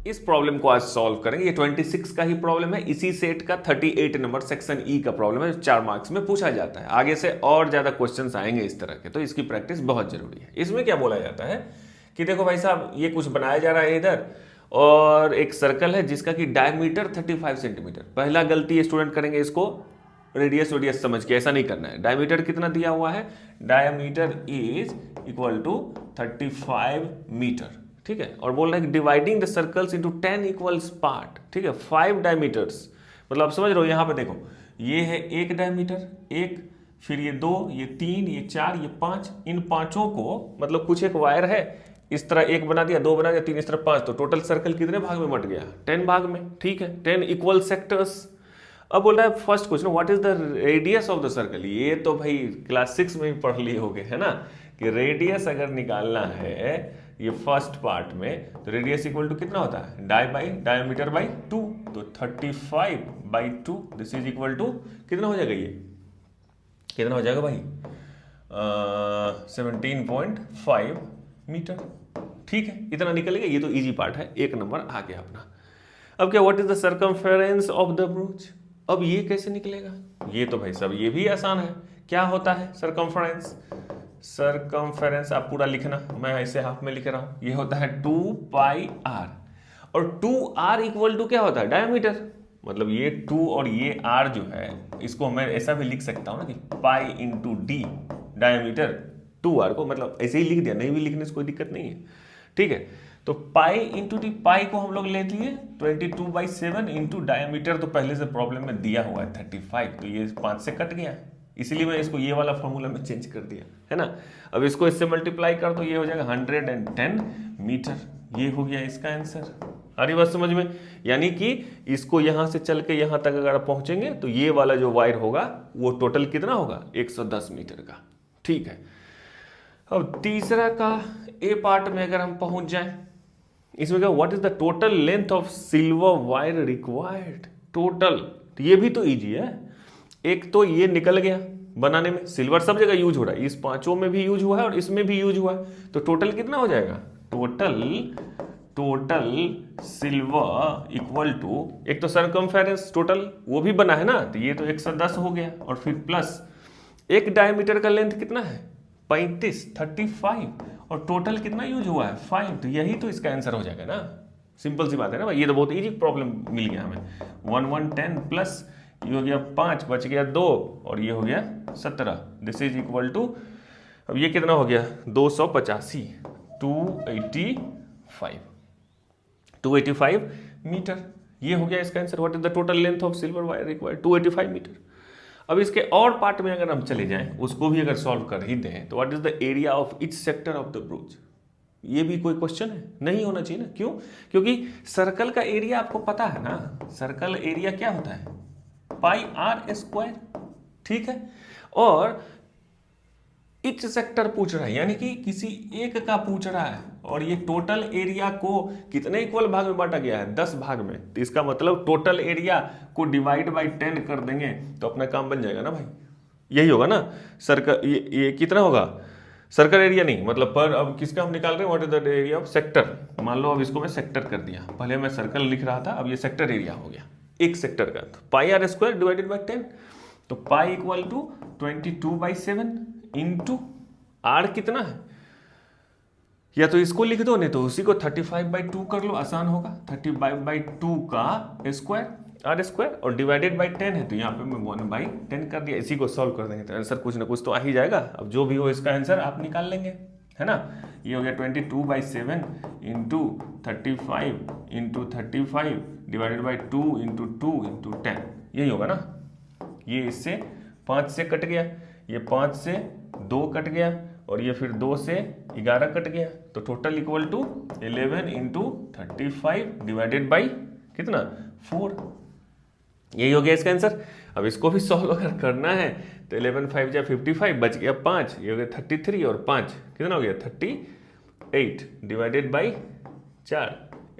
इस प्रॉब्लम को आज सॉल्व करेंगे। ये 26 का ही प्रॉब्लम है, इसी सेट का 38 नंबर सेक्शन ई का प्रॉब्लम है, 4 मार्क्स में पूछा जाता है। आगे से और ज्यादा क्वेश्चंस आएंगे इस तरह के, तो इसकी प्रैक्टिस बहुत जरूरी है। इसमें क्या बोला जाता है कि देखो भाई साहब, ये कुछ बनाया जा रहा है इधर, और एक सर्कल है जिसका कि डायमीटर 35 सेंटीमीटर। पहला गलती स्टूडेंट करेंगे, इसको रेडियस वेडियस समझ के ऐसा नहीं करना है। डायमीटर कितना दिया हुआ है, diameter is equal to 35 meter, ठीक है। और बोल रहे हैं कि dividing the circles into 10 equals part, ठीक है, 5 डायमीटर्स। मतलब आप समझ रहे हो, यहाँ पे देखो ये है एक डायमीटर, एक, फिर ये 2, ये 3, ये 4, ये 5, इन पांचों को मतलब कुछ एक वायर है, इस तरह एक बना दिया, 2 बना दिया, 3, इस तरह 5, तो टोटल सर्कल कितने भाग में बट गया, 10 भाग में, ठीक है, 10 इक्वल सेक्टर्स। अब बोल रहा है first question, what is the radius of the circle. ये तो भाई क्लास 6 में ही पढ़ लिए होगे, है ना, कि रेडियस अगर निकालना है ये फर्स्ट पार्ट में, तो रेडियस इक्वल टू कितना होता है, डायमीटर बाई 2, तो 35/2 दिस इज इक्वल टू कितना हो जाएगा, ये कितना हो जाएगा भाई, 17.5 मीटर, ठीक है, इतना निकल गया। ये तो इजी पार्ट है, एक नंबर आ गया अपना। अब क्या, what is the circumference of the ब्रूच। अब ये कैसे निकलेगा, ये तो भाई साहब ये भी आसान है। क्या होता है सर्कमफेरेंस, सर्कमफेरेंस आप पूरा लिखना, मैं ऐसे हाफ में लिख रहा हूं, ये होता है 2πr, और 2r इक्वल टू क्या होता है, डायमीटर। मतलब ये 2 और ये r जो है, इसको मैं ऐसा भी लिख सकता हूं ना कि pi into D, diameter 2r को मतलब ऐसे ही लिख दिया, नहीं भी लिखने से कोई दिक्कत नहीं है, ठीक है। तो पाई इंटू डी, पाई को हम लोग ले लिए 22/7 इंटू डायमीटर, तो पहले से प्रॉब्लम में दिया हुआ है 35, तो ये 5 से कट गया, इसीलिए मैं इसको ये वाला फॉर्मूला में चेंज कर दिया, है ना। अब इसको इससे मल्टीप्लाई कर दो, ये हो जाएगा 110 मीटर, ये हो गया इसका आंसर। आ रही बात समझ में, यानी कि इसको यहां से चल के यहां तक अगर पहुंचेंगे तो ये वाला जो वायर होगा वो टोटल कितना होगा, 110 मीटर का, ठीक है। अब तीसरा का ए पार्ट में अगर हम पहुंच जाएं, इसमें क्या, what is the total length of silver wire required, total, तो ये भी तो इजी है। एक तो ये निकल गया बनाने में, सिल्वर सब जगह यूज हो रहा है, इस पांचों में भी यूज हुआ है और इसमें भी यूज हुआ है, तो टोटल कितना हो जाएगा, टोटल सिल्वर इक्वल टू, एक तो सर्कमफेरेंस टोटल वो भी बना है ना, तो ये तो 110 हो गया, और फिर प्लस एक डायमीटर का लेंथ कितना है, 35, और टोटल कितना यूज हुआ है, 5, तो यही तो इसका आंसर हो जाएगा ना। सिंपल सी बात है ना भाई, ये तो बहुत इजी प्रॉब्लम मिल गया हमें। 110 प्लस ये हो गया 5, बच गया 2, और ये हो गया 17, दिस इज इक्वल टू, अब ये कितना हो गया 285, 285 मीटर, ये हो गया इसका answer. What is the total length of silver wire required, 285 meter. अब इसके और पार्ट में अगर हम चले जाएं, उसको भी अगर सॉल्व कर ही दें, तो what is the area of each sector of the ब्रूच, ये भी कोई क्वेश्चन है, नहीं होना चाहिए ना, क्यों, क्योंकि सर्कल का एरिया आपको पता है ना, सर्कल एरिया क्या होता है, πr², ठीक है। और इच सेक्टर पूछ रहा है, यानी कि किसी एक का पूछ रहा है, और ये टोटल एरिया को कितने इक्वल भाग में बांटा गया है, 10 भाग में, तो इसका मतलब टोटल एरिया को डिवाइड बाई 10 कर देंगे तो अपना काम बन जाएगा ना भाई, यही होगा ना। सर्कल ये कितना होगा, सर्कल एरिया नहीं, मतलब पर, अब किसका हम निकाल रहे हैं, what is the area of sector. मान लो अब इसको मैं सेक्टर कर दिया, पहले मैं सर्कल लिख रहा था, अब ये सेक्टर एरिया हो गया एक सेक्टर का, तो πr² डिवाइडेड बाई 10, तो pi equal to 22/7 into R कितना है, या तो इसको लिख दो, नहीं तो उसी को 35/2 कर लो, आसान होगा, 35/2 का स्क्वायर, r², और डिवाइडेड बाई 10 है, तो यहाँ पे मैं 1/10 कर दिया। इसी को सॉल्व कर देंगे तो आंसर कुछ ना कुछ तो आ ही जाएगा। अब जो भी हो इसका आंसर आप निकाल लेंगे, है ना। ये हो गया 22/7 into 35 into 35 divided by 2 into 2 into 10, यही होगा ना। ये इससे 5 से कट गया, ये 5 से 2 कट गया, और ये फिर 2 से 11 कट गया, तो total equal to 11 into 35 divided by कितना, 4, यही हो गया इसका आंसर। अब इसको भी सॉल्व अगर करना है तो 11 5 जा 55, बच गया 5, ये हो गया 33, और 5 कितना हो गया 38 डिवाइडेड बाई 4,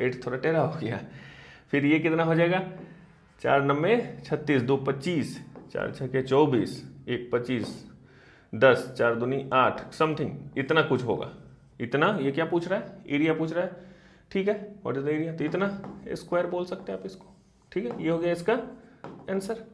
8 थोड़ा टेढ़ा हो गया, फिर ये कितना हो जाएगा, 4 9 36, 2 25, 4 6 24, 1 25, 10, 4 दूनी 8 समथिंग, इतना कुछ होगा, इतना। ये क्या पूछ रहा है, एरिया पूछ रहा है, ठीक है, व्हाट इज द एरिया, तो इतना स्क्वायर बोल सकते हैं आप इसको। ठीक है, ये हो गया इसका आंसर।